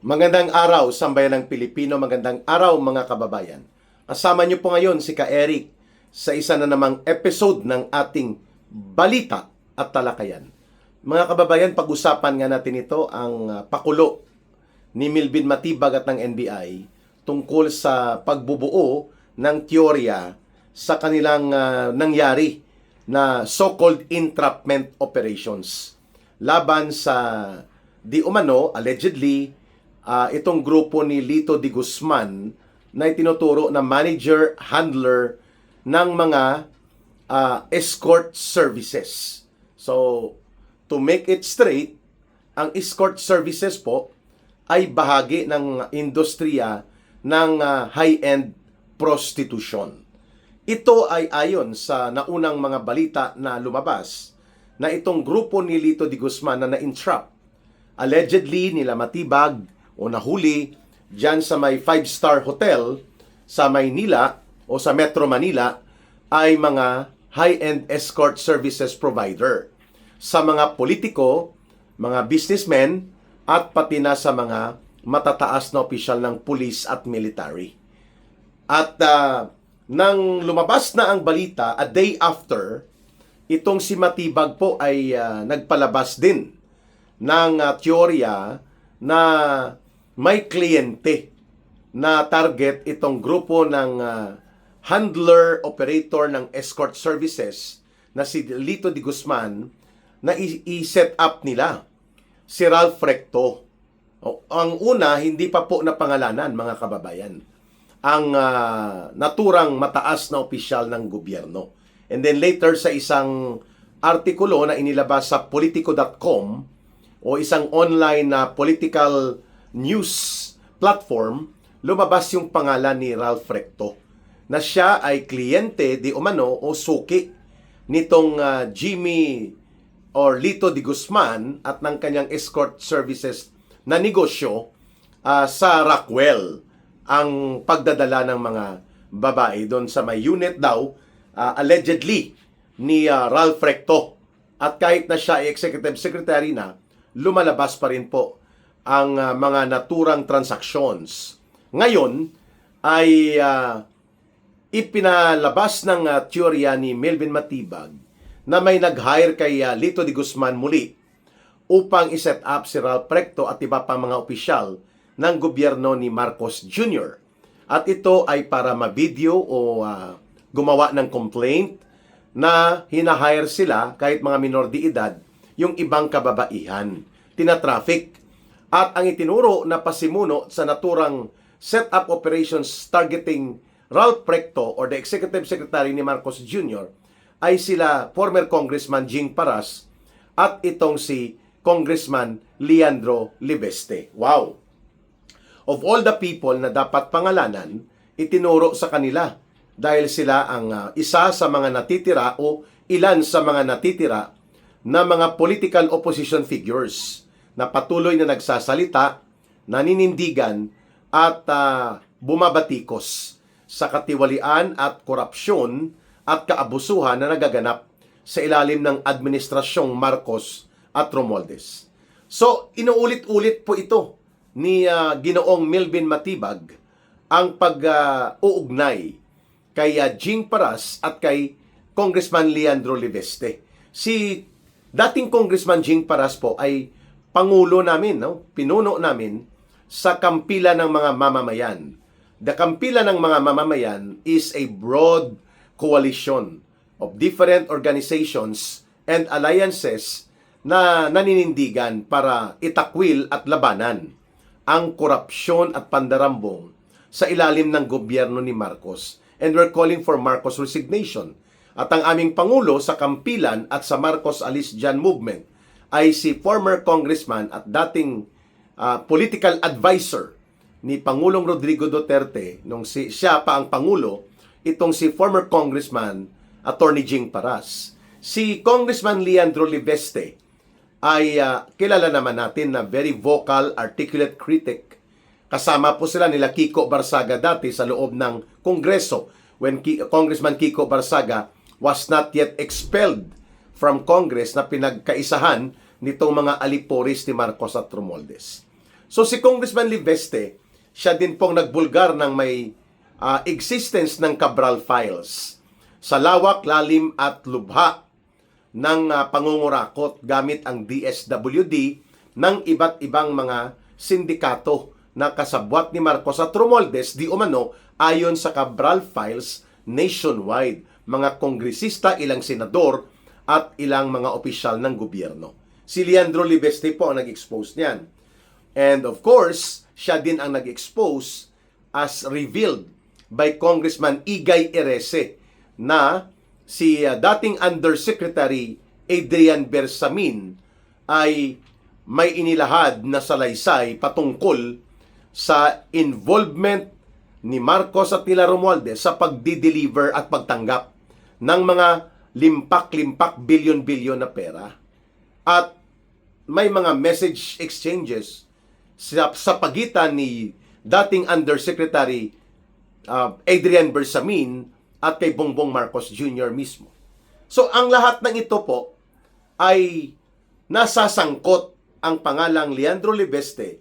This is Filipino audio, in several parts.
Magandang araw, sambayan ng Pilipino. Magandang araw, mga kababayan. Kasama niyo po ngayon si Ka Eric sa isa na namang episode ng ating Balita at Talakayan. Mga kababayan, pag-usapan nga natin ito ang pakulo ni Milvin Matibag at ng NBI tungkol sa pagbubuo ng teorya sa kanilang nangyari na so-called entrapment operations laban sa di umano, allegedly, itong grupo ni Lito de Guzman na itinuturo na manager, handler ng mga escort services. So, to make it straight, ang escort services po ay bahagi ng industriya ng high-end prostitution. Ito ay ayon sa naunang mga balita na lumabas na itong grupo ni Lito de Guzman na na-entrap, allegedly nila Matibag o nahuli dyan sa may 5-star hotel sa Maynila o sa Metro Manila ay mga high-end escort services provider sa mga politiko, mga businessmen at pati na sa mga matataas na opisyal ng police at military. At nang lumabas na ang balita, a day after, itong si Matibag po ay nagpalabas din ng teorya na may kliyente na target itong grupo ng handler, operator ng escort services na si Lito de Guzman na i-set up nila. Si Ralph Recto. Ang una, hindi pa po napangalanan, mga kababayan. Ang naturang mataas na opisyal ng gobyerno. And then later sa isang artikulo na inilabas sa politico.com o isang online na political news platform, lumabas yung pangalan ni Ralph Recto na siya ay kliyente di umano o suki nitong Jimmy or Lito de Guzman at ng kanyang escort services na negosyo sa Rockwell, ang pagdadala ng mga babae doon sa may unit daw allegedly ni Ralph Recto. At kahit na siya ay executive secretary na, lumalabas pa rin po ang mga naturang transactions. Ngayon ay ipinalabas ng teorya ni Milvin Matibag na may nag-hire kay Lito de Guzman muli upang iset up si Ralph Recto at iba pang mga opisyal ng gobyerno ni Marcos Jr. At ito ay para ma-video o gumawa ng complaint na hinahire sila kahit mga minor de edad yung ibang kababaihan. Tina-traffic. At ang itinuro na pasimuno sa naturang set-up operations targeting Ralph Recto or the Executive Secretary ni Marcos Jr. ay sila former Congressman Jing Paras at itong si Congressman Leandro Libeste. Wow! Of all the people na dapat pangalanan, itinuro sa kanila dahil sila ang isa sa mga natitira o ilan sa mga natitira na mga political opposition figures na patuloy na nagsasalita, naninindigan at bumabatikos sa katiwalian at korupsyon at kaabusuhan na nagaganap sa ilalim ng administrasyong Marcos at Romualdez. So, inuulit-ulit po ito ni Ginoong Milvin Matibag ang pag-uugnay kay Jing Paras at kay Congressman Leandro Libeste. Si dating Congressman Jing Paras po ay pangulo namin, pinuno namin sa kampila ng mga mamamayan. The kampila ng mga mamamayan is a broad coalition of different organizations and alliances na naninindigan para itakwil at labanan ang korupsyon at pandarambong sa ilalim ng gobyerno ni Marcos. And we're calling for Marcos resignation. At ang aming pangulo sa kampilan at sa Marcos Alis Jan movement ay si former congressman at dating political advisor ni Pangulong Rodrigo Duterte nung siya pa ang pangulo, itong si former congressman Attorney Jing Paras. Si Congressman Leandro Libeste ay kilala naman natin na very vocal, articulate critic. Kasama po sila nila Kiko Barsaga dati sa loob ng Kongreso when Congressman Kiko Barsaga was not yet expelled from Congress na pinagkaisahan nitong mga aliporis ni Marcos at Romualdez. So si Congressman Liveste, siya din pong nagbulgar ng may existence ng Cabral Files sa lawak, lalim at lubha ng pangungurakot gamit ang DSWD ng iba't ibang mga sindikato na kasabwat ni Marcos at Romualdez di umano ayon sa Cabral Files nationwide, mga kongresista, ilang senador at ilang mga opisyal ng gobyerno. Si Leandro Liveste po ang nag-expose niyan. And of course, siya din ang nag-expose as revealed by Congressman Igay Erese na si dating Undersecretary Adrian Bersamin ay may inilahad na salaysay patungkol sa involvement ni Marcos at nila Romualdez sa pagdi-deliver at pagtanggap ng mga limpak-limpak bilyon-bilyon na pera. At may mga message exchanges sa pagitan ni dating Undersecretary Adrian Bersamin at kay Bongbong Marcos Jr. mismo. So ang lahat ng ito po ay nasasangkot ang pangalang Leandro Liveste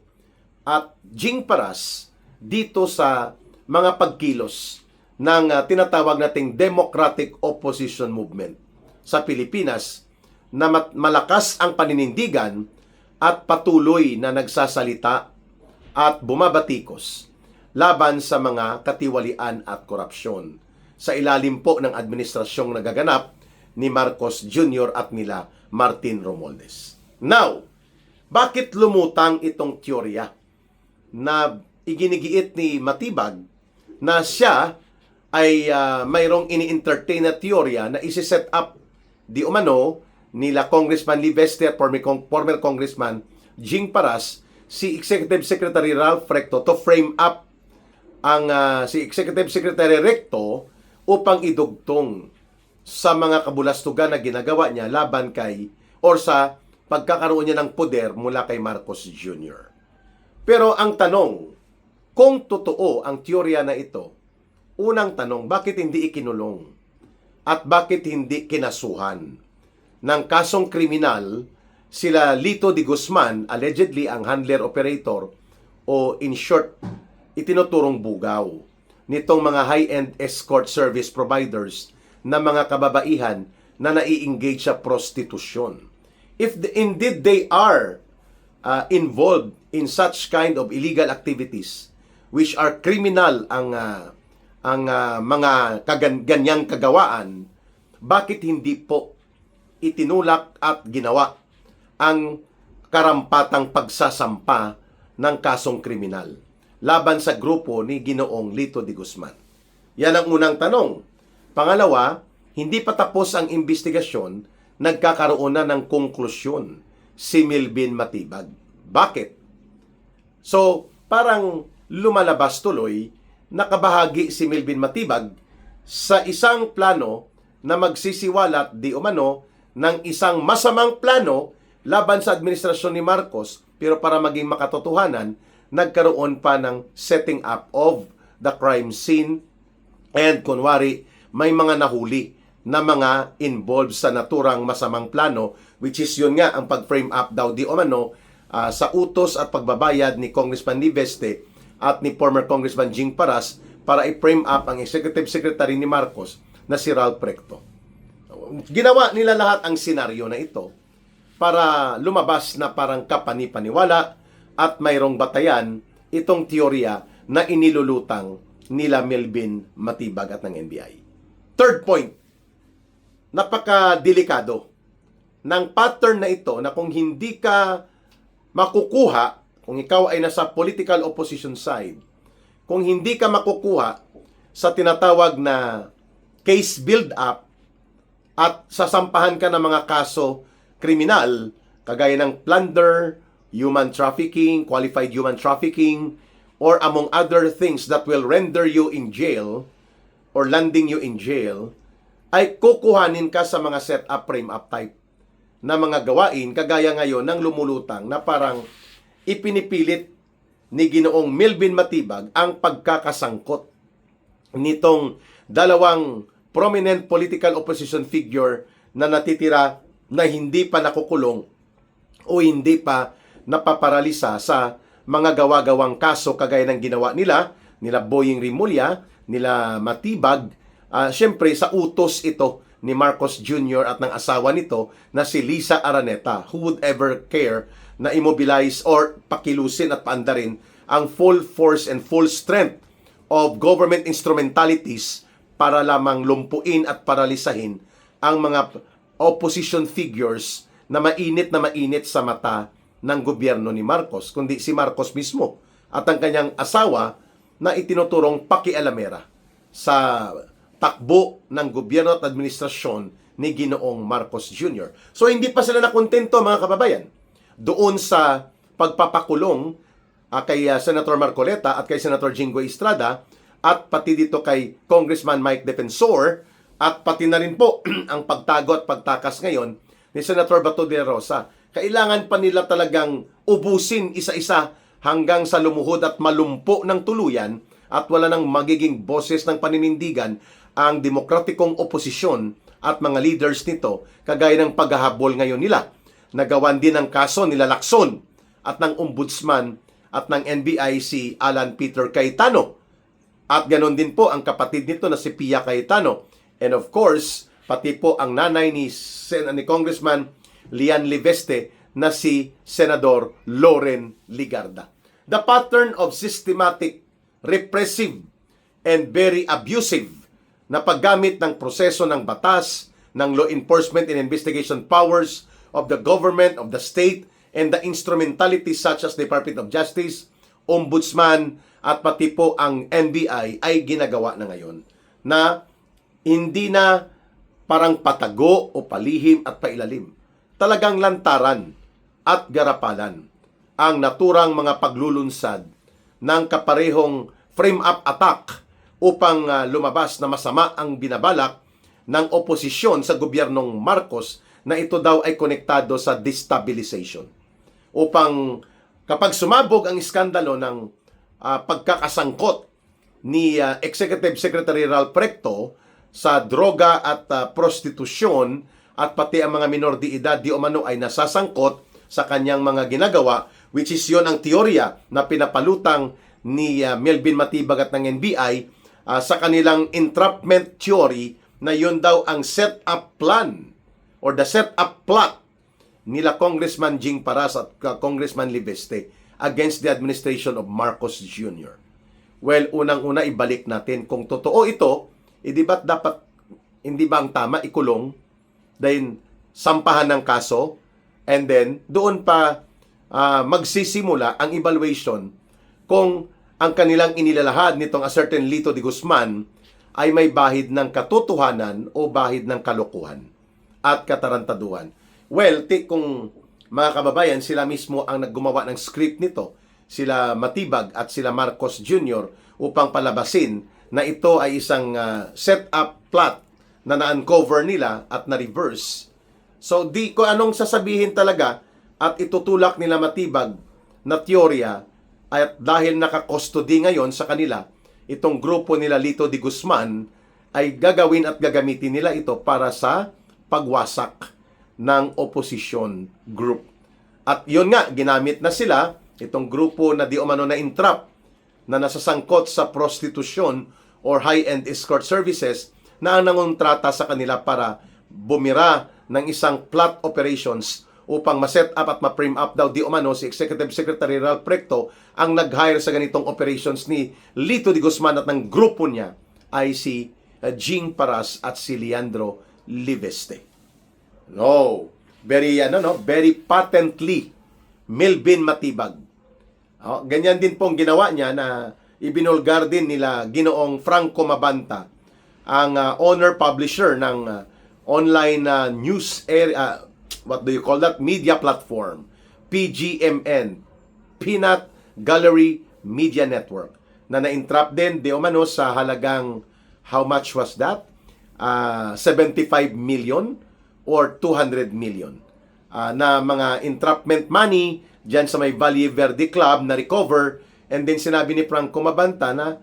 at Jing Paras dito sa mga pagkilos ng tinatawag nating Democratic Opposition Movement sa Pilipinas na malakas ang paninindigan at patuloy na nagsasalita at bumabatikos laban sa mga katiwalian at korupsyon sa ilalim po ng administrasyong nagaganap ni Marcos Jr. at nila Martin Romualdez. Now, bakit lumutang itong teorya na iginigiit ni Matibag na siya ay mayroong ini-entertain na teorya na isi-set up di umano nila Congressman Liveste at former Congressman Jing Paras si Executive Secretary Ralph Recto to frame up ang si Executive Secretary Recto upang idugtong sa mga kabulastugan na ginagawa niya laban kay or sa pagkakaroon niya ng poder mula kay Marcos Jr. Pero ang tanong, kung totoo ang teorya na ito, unang tanong, bakit hindi ikinulong? At bakit hindi kinasuhan ng kasong kriminal sila Lito de Guzman, allegedly ang handler operator o in short, itinuturong bugaw nitong mga high-end escort service providers na mga kababaihan na nai-engage sa prostitusyon. If indeed they are involved in such kind of illegal activities which are criminal ang mga ganyang kagawaan, bakit hindi po itinulak at ginawa ang karampatang pagsasampa ng kasong kriminal laban sa grupo ni Ginoong Lito de Guzman? Yan ang unang tanong. Pangalawa, hindi pa tapos ang investigasyon, nagkakaroon na ng konklusyon si Melvin Matibag. Bakit? So, parang lumalabas tuloy, nakabahagi si Melvin Matibag sa isang plano na magsisiwalat di umano ng isang masamang plano laban sa administrasyon ni Marcos, pero para maging makatotohanan, nagkaroon pa ng setting up of the crime scene and kunwari may mga nahuli na mga involved sa naturang masamang plano, which is yun nga ang pag-frame up daw di umano sa utos at pagbabayad ni Congressman Liveste at ni former Congressman Jing Paras para i-frame up ang Executive Secretary ni Marcos na si Ralph Recto. Ginawa nila lahat ang senaryo na ito para lumabas na parang kapani-paniwala at mayroong batayan itong teorya na inilulutang nila Melvin Matibag at ng NBI. Third point, napakadelikado ng pattern na ito na kung hindi ka makukuha, kung ikaw ay nasa political opposition side, kung hindi ka makukuha sa tinatawag na case build-up at sasampahan ka ng mga kaso kriminal, kagaya ng plunder, human trafficking, qualified human trafficking, or among other things that will render you in jail or landing you in jail, ay kukuhanin ka sa mga set-up, frame-up type na mga gawain, kagaya ngayon ng lumulutang na parang ipinipilit ni Ginoong Melvin Matibag ang pagkakasangkot nitong dalawang prominent political opposition figure na natitira na hindi pa nakukulong o hindi pa napaparalisa sa mga gawa-gawang kaso kagaya ng ginawa nila Boying Rimulya, nila Matibag. Siyempre, sa utos ito ni Marcos Jr. at ng asawa nito na si Lisa Araneta. Who would ever care na immobilize or pakilusin at paandarin ang full force and full strength of government instrumentalities para lamang lumpuin at paralisahin ang mga opposition figures na mainit sa mata ng gobyerno ni Marcos, kundi si Marcos mismo at ang kanyang asawa na itinuturong pakialamera sa takbo ng gobyerno at administrasyon ni Ginoong Marcos Jr. So hindi pa sila nakontento, mga kababayan, doon sa pagpapakulong kay Senator Marcoleta at kay Senator Jinggoy Estrada at pati dito kay Congressman Mike Defensor at pati na rin po ang pagtago at pagtakas ngayon ni Senator Bato de la Rosa. Kailangan pa nila talagang ubusin isa-isa hanggang sa lumuhod at malumpo ng tuluyan at wala nang magiging boses ng paninindigan ang demokratikong oposisyon at mga leaders nito, kagaya ng paghahabol ngayon nila. Nagawan din ng kaso nila Lacson at ng Ombudsman at ng NBI si Alan Peter Cayetano. At ganon din po ang kapatid nito na si Pia Cayetano. And of course, pati po ang nanay ni Congressman Lian Liveste na si Senador Loren Ligarda. The pattern of systematic, repressive, and very abusive na paggamit ng proseso ng batas, ng law enforcement and investigation powers of the government, of the state, and the instrumentalities such as Department of Justice, Ombudsman, at pati po ang NBI ay ginagawa na ngayon na hindi na parang patago o palihim at pailalim. Talagang lantaran at garapalan ang naturang mga paglulunsad ng kaparehong frame-up attack upang lumabas na masama ang binabalak ng oposisyon sa gobyernong Marcos na ito daw ay konektado sa destabilization. Upang kapag sumabog ang iskandalo ng pagkakasangkot ni Executive Secretary Ralph Recto sa droga at prostitusyon at pati ang mga minor de edad di umano ay nasasangkot sa kanyang mga ginagawa, which is yon ang teorya na pinapalutang ni Melvin Matibag at ng NBI sa kanilang entrapment theory na yon daw ang set-up plan or the set-up plot nila Congressman Jing Paras at Congressman Liveste against the administration of Marcos Jr. Well, unang-una ibalik natin kung totoo ito, di ba't dapat, hindi ba ang tama ikulong, then sampahan ng kaso, and then doon pa magsisimula ang evaluation kung ang kanilang inilalahad nitong a certain Lito de Guzman ay may bahid ng katotohanan o bahid ng kalokohan at katarantaduhan. Well, kung mga kababayan, sila mismo ang naggumawa ng script nito, sila Matibag at sila Marcos Jr. upang palabasin na ito ay isang set-up plot na na-uncover nila at na-reverse. So, kung anong sasabihin talaga at itutulak nila Matibag na teorya at dahil nakakustody ngayon sa kanila, itong grupo nila Lito de Guzman ay gagawin at gagamitin nila ito para sa pagwasak ng opposition group. At yun nga, ginamit na sila, itong grupo na di umano na entrap, na nasasangkot sa prostitution or high-end escort services na ang nangontrata sa kanila para bumira ng isang plot operations upang ma-set up at ma-frame up daw di umano si Executive Secretary Ralph Recto ang nag-hire sa ganitong operations ni Lito de Guzman at ng grupo niya ay si Jing Paras at si Leandro Liveste. No, very patently Melvin Matibag. Ganyan din pong ginawa niya na ibinulgar din nila Ginoong Franco Mabanta, ang owner publisher ng online news area, media platform, PGMN, Peanut Gallery Media Network, na na-entrap din di umano sa halagang, how much was that? 75 million or 200 million na mga entrapment money dyan sa may Valle Verde Club na recover, and then sinabi ni Franco Mabanta na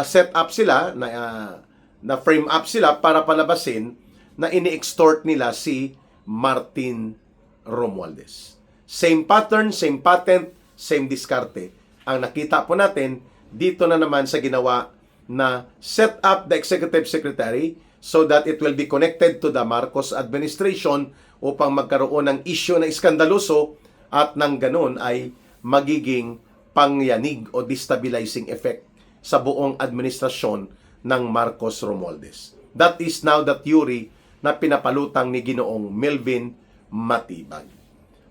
set up sila, na frame up sila para palabasin na ini-extort nila si Martin Romualdez. Same pattern, same patent, same diskarte Ang nakita po natin dito na naman sa ginawa na set up the executive secretary so that it will be connected to the Marcos administration upang magkaroon ng issue na iskandaloso at nang ganun ay magiging pangyanig o destabilizing effect sa buong administrasyon ng Marcos Romualdez. That is now the theory na pinapalutang ni Ginoong Melvin Matibag.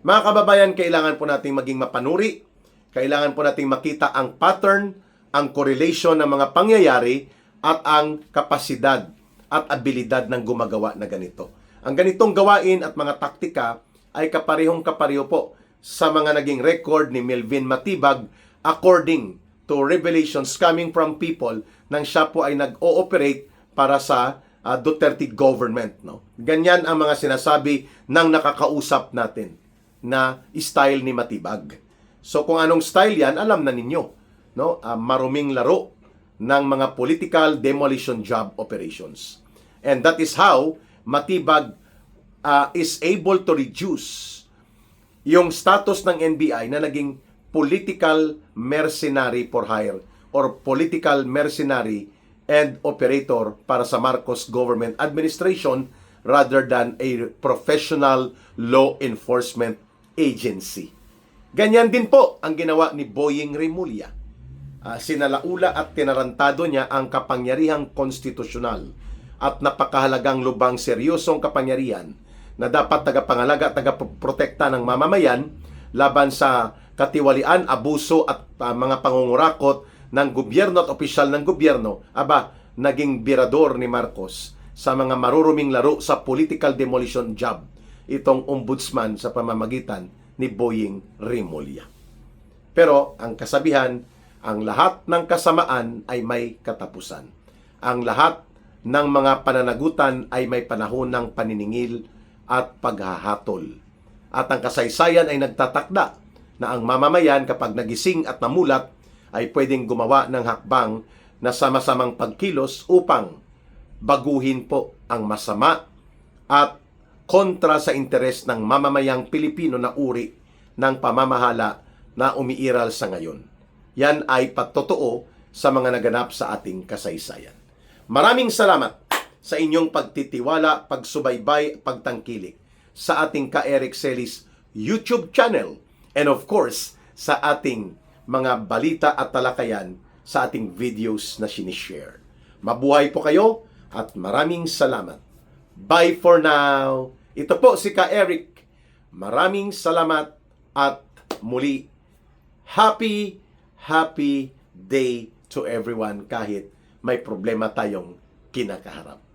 Mga kababayan, kailangan po nating maging mapanuri, kailangan po nating makita ang pattern, ang correlation ng mga pangyayari at ang kapasidad at abilidad ng gumagawa na ganito. Ang ganitong gawain at mga taktika ay kaparehong kapareho po sa mga naging record ni Melvin Matibag according to revelations coming from people nang siya po ay nag-ooperate para sa Duterte government. No? Ganyan ang mga sinasabi ng nakakausap natin na style ni Matibag. So kung anong style yan, alam na ninyo. No? Maruming laro ng mga political demolition job operations. And that is how Matibag is able to reduce yung status ng NBI na naging political mercenary for hire or political mercenary and operator para sa Marcos government administration rather than a professional law enforcement agency. Ganyan din po ang ginawa ni Boying Remulla. Sinalaula at tinarantado niya ang kapangyarihang konstitusyonal at napakahalagang lubang seryosong kapangyarihan na dapat tagapangalaga at tagaprotekta ng mamamayan laban sa katiwalian, abuso at mga pangungurakot ng gobyerno at opisyal ng gobyerno. Naging birador ni Marcos sa mga maruruming laro sa political demolition job itong ombudsman sa pamamagitan ni Boying Remulla. Pero ang kasabihan, ang lahat ng kasamaan ay may katapusan. Ang lahat ng mga pananagutan ay may panahon ng paniningil at paghahatol. At ang kasaysayan ay nagtatakda na ang mamamayan kapag nagising at namulat ay pwedeng gumawa ng hakbang na sama-samang pagkilos upang baguhin po ang masama at kontra sa interes ng mamamayang Pilipino na uri ng pamamahala na umiiral sa ngayon. Yan ay patotoo sa mga naganap sa ating kasaysayan. Maraming salamat sa inyong pagtitiwala, pagsubaybay, pagtangkilik sa ating Ka-Eric Celis YouTube channel and of course sa ating mga balita at talakayan sa ating videos na sinishare. Mabuhay po kayo at maraming salamat. Bye for now. Ito po si Ka-Eric. Maraming salamat at muli happy day to everyone kahit may problema tayong kinakaharap.